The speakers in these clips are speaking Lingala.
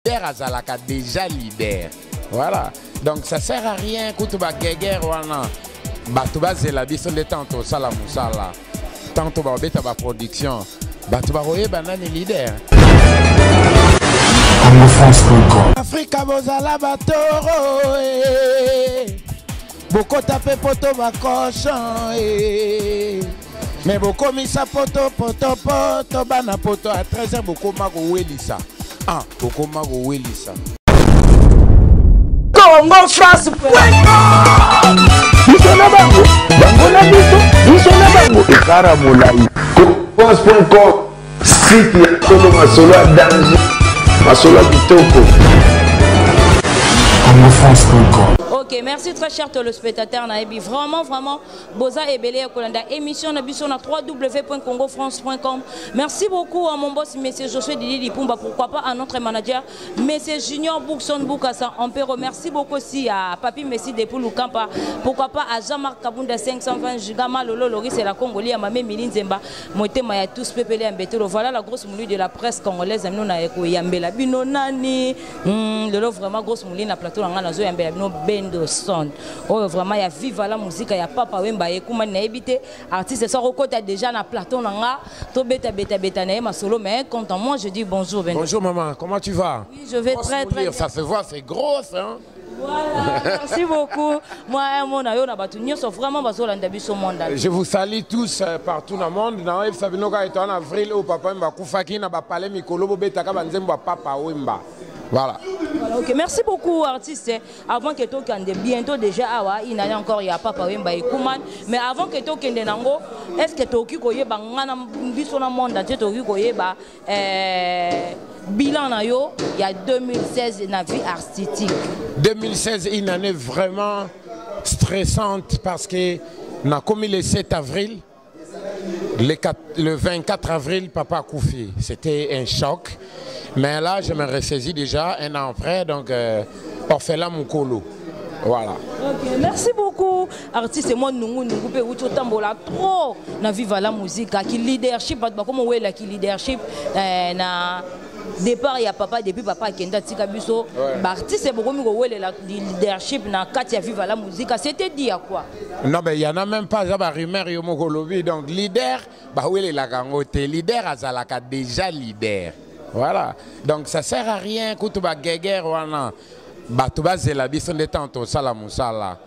leader azalaka déjà leader. Voilà. Donc ça sert à rien que ba guerre wana. Bato bazela biso de tanto sala musala. Tanto ba beta ba production. Bato ba roye banane leader. Africa bozala batoro Boko tape poto ba cochon mais boko misa poto bana poto à 13h boko mago welisa. Ah, boko mago welisa. Congo France Bisona bango bango na biso bisona bango ikara molai France.com site ya Kolo Masolo a danger Masolo kitoko Congo France.com. Ok, merci très cher téléspectateurs. Vraiment, Boza et Belé Kolanda. Émission na biso na www.congofrance.com. Merci beaucoup à mon boss, monsieur Josué Didi Lipumba. Pourquoi pas à notre manager, monsieur Junior Boukson Boukassa. On peut remercier beaucoup aussi à Papi Messi Depou Lukampa. Pourquoi pas à Jean-Marc Kabunda 520 Gigama Lolo Loris et la Congolais à Mamé Milin Zemba. Moité Maya tous pépélé Mbetelo. Voilà la grosse moulue de la presse congolaise. Nous na eko Yambela Bino Nani. Lolo vraiment grosse moulue na plateau na Nazo Yambela Bino Bendo Son. Oh vraiment il y a viva la musique, il y a Papa Wemba et Kouma na ebité artiste ça recota déjà na plateau nanga to beta na ma solo mais content moi je dis bonjour Bendo. Bonjour maman, comment tu vas? Oui, je vais très bien. Ça se voit, c'est gros hein. Voilà, merci beaucoup. Moi, mon ayo na batu nyonso vraiment bazolanda biso monde. Je vous salue tous partout dans le monde. Dans le Sabinoka est en avril au Papa Wemba Koufaki na ba palais mikolo bo beta ka banzemba Papa Wemba. Voilà. Voilà, ok, merci beaucoup artiste. Avant que tu kende bientôt déjà il y a encore il y a Papa Wemba et Kouman, mais avant que tu kende nango, est-ce que tu oki koye ba ngana biso na monde tu oki koye ba bilan na yo il y a 2016 na vie artistique. 2016 une année vraiment stressante parce que n'a commis le 7 avril le 24 avril Papa Koufi. C'était un choc. Mais là, je me ressaisis déjà un an après, donc orphelin Moukolo. Voilà. Ok, merci beaucoup. Artiste, moi, nous pe uto tambola trop na viva la musique, qui leadership, comme on la qui leadership na départ il y a papa depuis papa Kenda Tikabuso. Artiste beaucoup mieux la leadership na Katia viva la musique. C'était dit à quoi? Non, mais il y en a même pas ça rumeur yo mokolobi donc leader bah oui la gangote leader azalaka déjà leader. Voilà. Donc ça sert à rien que tu vas guerre wana. Bato bazela biso de tanto sala musala.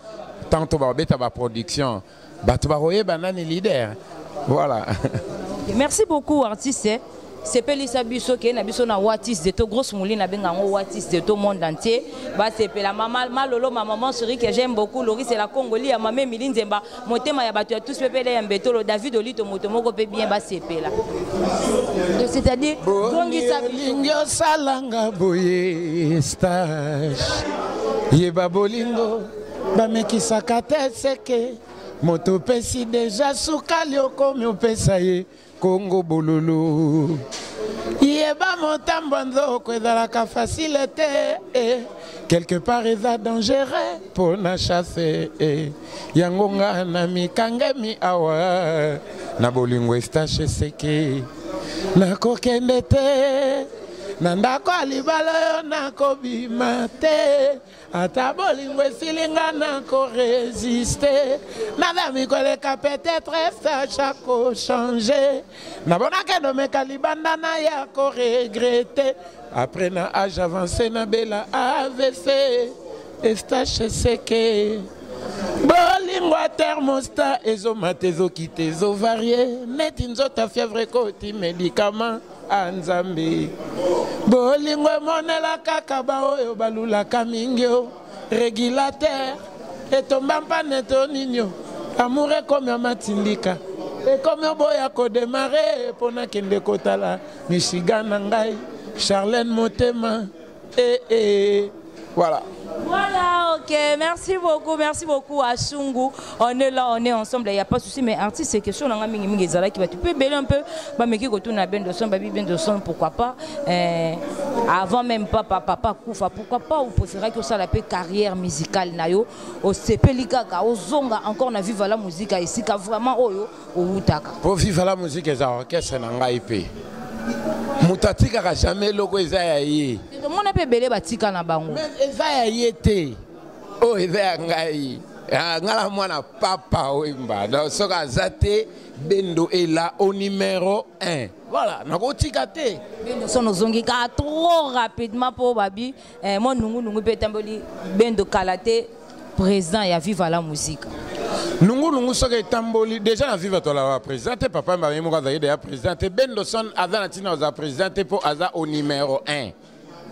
Tanto ba beta ba production. Bato ba roye banane leader. Voilà. Merci beaucoup artiste. C'est Pelisa Biso qui est na Watis de to grosse mouline benga Watis de tout monde entier. Bah c'est la maman malolo ma maman chérie que j'aime beaucoup Loris c'est la Congolais ya mamé Milin Zemba. Motema ya batu tous pepele ya mbetolo David Olito motomoko pe bien ba c'est là. C'est-à-dire Bongisa Lingyo salanga boye stage. Yeba bolingo ba mekisa kate seke moto pesi déjà sukali okomi opesaye Congo bololo Yeba motambanzo kwedalaka facilité quelque part eza dangereux pour na chasser yangonga na mikangemi awa na bolingo estache seke na kokende te na ndako alibala yo na kobima te ata bolingo esilinga na korésiste nadami koleka peut-être stage ako changer nabonaka domeka libanda na ya koregrete après na âge avancé na bela AVC estache seke bolingo a thermostat ezomata ezokita ezovarie neti nzoto fièvre koti médicament anzambe bolingo emonela kaka baoyo balulaka mingi régulateur etomba mpane to ninyo amour ekomi amatindika ekomi oboya kodemare mpona kende kotala Michigan na ngai Charlène Motema voilà. Voilà, ok, merci beaucoup à Sungu. On est là, on est ensemble, il n'y a pas de souci, mais artiste, c'est question, on a tu peux bêler un peu, mais qui retourne à Ben de Son, pourquoi pas, avant même papa Koufa, pourquoi pas, vous préférez que ça la carrière musicale, nayo, au CPLIKA, au Zonga, encore on a vu la musique ici, vraiment, au Utaka. Pour vivre la musique, c'est un orchestre, Moutatika ka jamais logo ezayaye. Mon appel belé batika na bango. Mais ezayaye te. Oh ezayangai. Ngala mwana papa wemba. Donc soka zate Bendo est là au numéro 1. Voilà, nakotika te. Bendo sono zongi ka trop rapidement pour babi. Mon nungu petamboli Bendo kalate présent et à vivre la musique. Nungu soka tamboli déjà na vivre to la présidente papa mba mo ka déjà présidente Bendo son azana tina za présidente pour aza au numéro 1.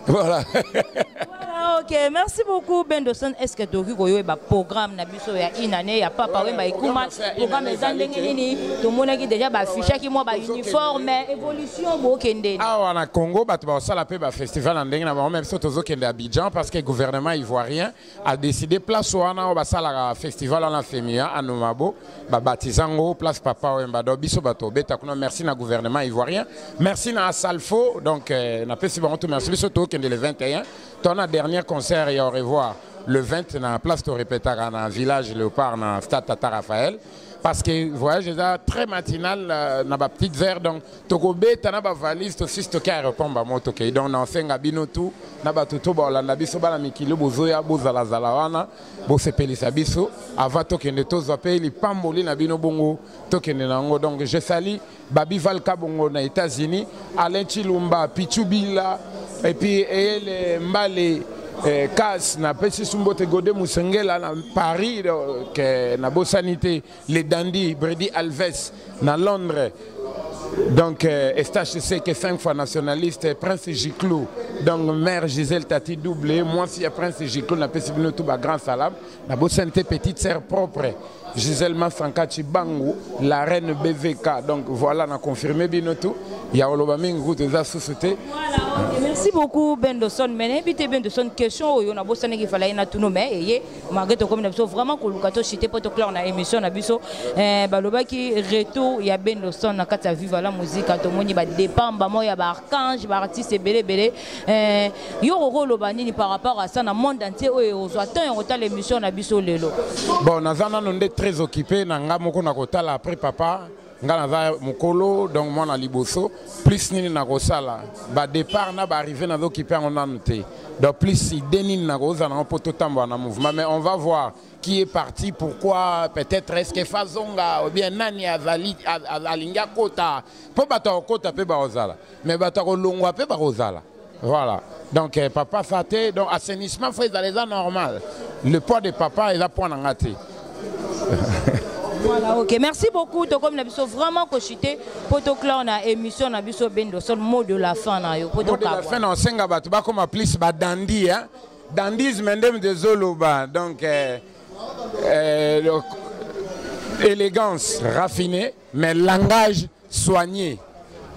Voilà. Voilà, ok, merci beaucoup Bendoson. Est-ce que tu as eu un programme nabiso ya inane ya papa wemba ikuma programme ezandenge nini to mona ki déjà ba fiche ki mo ba uniforme évolution bo kende. Ah wana Congo ba to ba sala pe ba festival ndenge na ba même so to zo kende Abidjan parce que le gouvernement ivoirien a décidé place wana ba sala festival en Femia à Nomabo ba batizango place papa wemba do biso ba to beta kuna merci na gouvernement ivoirien. Merci na Salfo donc na pe si ba to merci biso to le 21, ton dernier concert et au revoir le 20 dans la place de répétara dans le village Léopard dans le stade Tata Raphaël parce que le voyage est très matinal dans ma petite verre donc tokobe tana ba valise to sisto ka répondre ba moto ke donc na senga bino tout na ba tuto ba olanda biso bala mikilo bozoya bozala zala wana bo sepelisa biso avant to kende to zape li pamboli na bino bongo to kende nango donc je salue Babi Valka bongo na États-Unis Alain Chilumba Pichubila et puis les Mbale Kas na pesi sumbote Godé Moussengela na Paris que na Bosanité les Dandy Brady Alves na Londres donc STHC qui est 5 fois nationaliste Prince Giclou donc mère Gisèle Tati doublé moi si Prince Giclou na pesi bino tout ba grand salam na Bosanité petite sœur propre Gisèle Massankachi Bangu, la reine BVK. Donc voilà, on a confirmé bien tout. Il y a Olobaming route de la société. Voilà, okay. Merci beaucoup Bendoson. Mais invité Bendoson, question, on a besoin qu'il fallait na tout nommer. Et malgré tout comme nous vraiment que le cadeau cité pour tout clair na émission na biso. Baloba qui retour il y a Bendoson na kata vivre la musique à tout monde ba dépend ba moi ya ba archange ba artiste belé. Yo Olobani par rapport à ça dans monde entier aux attend on l'émission na biso lelo. Bon, nazana nonde très occupé nanga moko na kotala après papa nga na mukolo donc moi na liboso plus nini na kosala ba départ na ba arriver na occupé on a noté donc plus idée na koza na poto tambo na mouvement mais on va voir qui est parti pourquoi peut-être est-ce que Fazonga ou bien nani azali alinga kota po bato kota pe ba ozala mais bato ko longwa pe ba ozala voilà donc papa faté donc assainissement faut les normal le poids de papa il a point en gâté. Voilà, ok. Merci beaucoup. Comme nous avons vraiment cochité pour tout clan na émission na biso Bendoson mot de la fin na yo. Mot de la fin on senga batu ba comme plus ba dandy hein. Dandisme ndem de zoloba donc élégance raffinée mais langage soigné.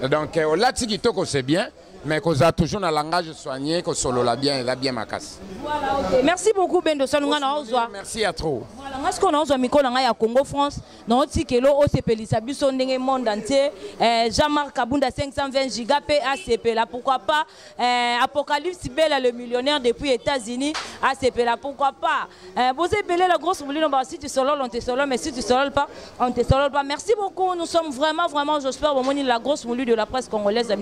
Donc là tikitoko c'est bien. Mais qu'on a toujours un langage soigné, qu'on solo la bien, la bien ma casse. Voilà, ok. Merci beaucoup Bendoson. Merci à trop. Voilà, est-ce qu'on a un micro dans la Congo France? Non, Tikelo, OCP, Lisabuson, dans le monde entier. Jean-Marc Kabunda 520 giga ACP là, pourquoi pas? Apocalypse Bella, le millionnaire depuis les États-Unis, ACP là, pourquoi pas? Vous avez la grosse mouline, si tu solo, on te solo, mais si tu solo pas, on te solo pas. Merci beaucoup. Nous sommes vraiment, j'espère, la grosse mouline de la presse congolaise.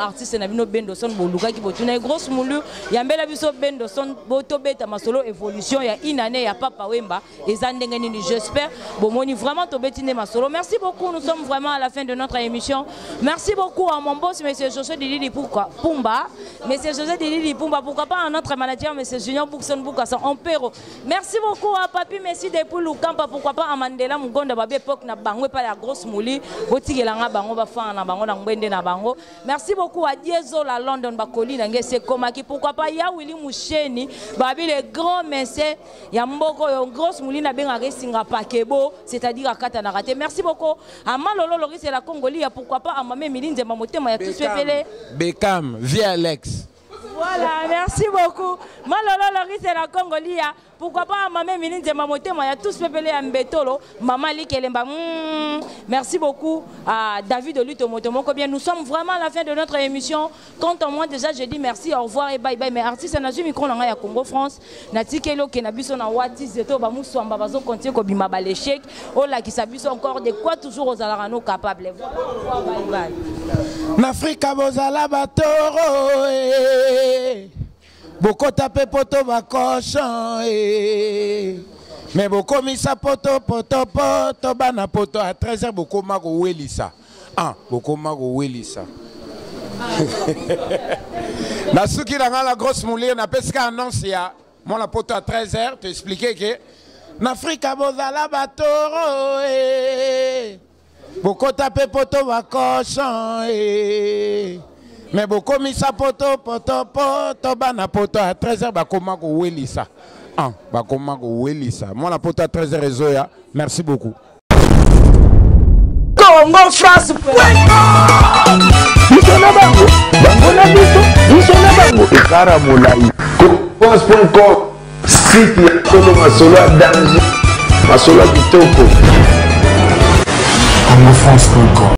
Artiste na bino Bendoson boluka ki botuna grosse moulu yambela biso Bendoson boto beta masolo évolution ya inane ya papa wemba ezandenge nini j'espère bomoni vraiment to betine masolo. Merci beaucoup, nous sommes vraiment à la fin de notre émission. Merci beaucoup à mon boss monsieur José Didi Pumba, monsieur José Didi Pumba, pourquoi pas à notre manager monsieur Junior Boukson Boukassa Ampero. Merci beaucoup à papi merci depuis Lukampa, pourquoi pas à Mandela Mugonda babe époque na bango pas la grosse mouli botikelanga bango ba fa na bango na ngwende na bango. Merci beaucoup à Diezo la London bakoli nangé c'est comme qui pourquoi pas ya Willy Moucheni babi les grands messieurs ya mboko yo grosse moulina benga resinga pakebo c'est-à-dire à Katana raté. Merci beaucoup à Malolo Loris et la Congolie pourquoi pas à Mamé Milinze Mamotema ya tous pepele Beckham via Alex. Voilà, merci beaucoup. Malolo Loris et la Congolia. Pourquoi pas maman Milinze Mamotema ya tous pepele ya Mbetolo, maman Likelemba. Merci beaucoup à David de Luto Motomoko. Bien, nous sommes vraiment à la fin de notre émission. Quant à moi déjà je dis merci, au revoir et bye bye. Mais artiste na micro na ya Congo France, na tikelo ke na biso na wati zeto ba muswamba bazo continuer ko bima ba l'échec. Oh là qui s'abuse encore de quoi toujours aux alarano capables. Voilà, au revoir, bye bye. N'Afrika bozala batoro boko tape poto bakoshan mais boko misa poto bana poto à 13h boko mako welisa boko mako welisa na suki la grosse moulir na pesca annonce ya mon la poto à 13h te expliquer que n'Afrika bozala batoro boko tape poto bakoshan mais boko misa poto bana poto à 13h bakoma ko welisa bakoma ko welisa moi la poto à 13h ezoya merci beaucoup Congo France Bisona bango bango na biso bisona bango ekara molai France.com site ya Tolo Masolo ya danger Masolo kitoko Congo France.com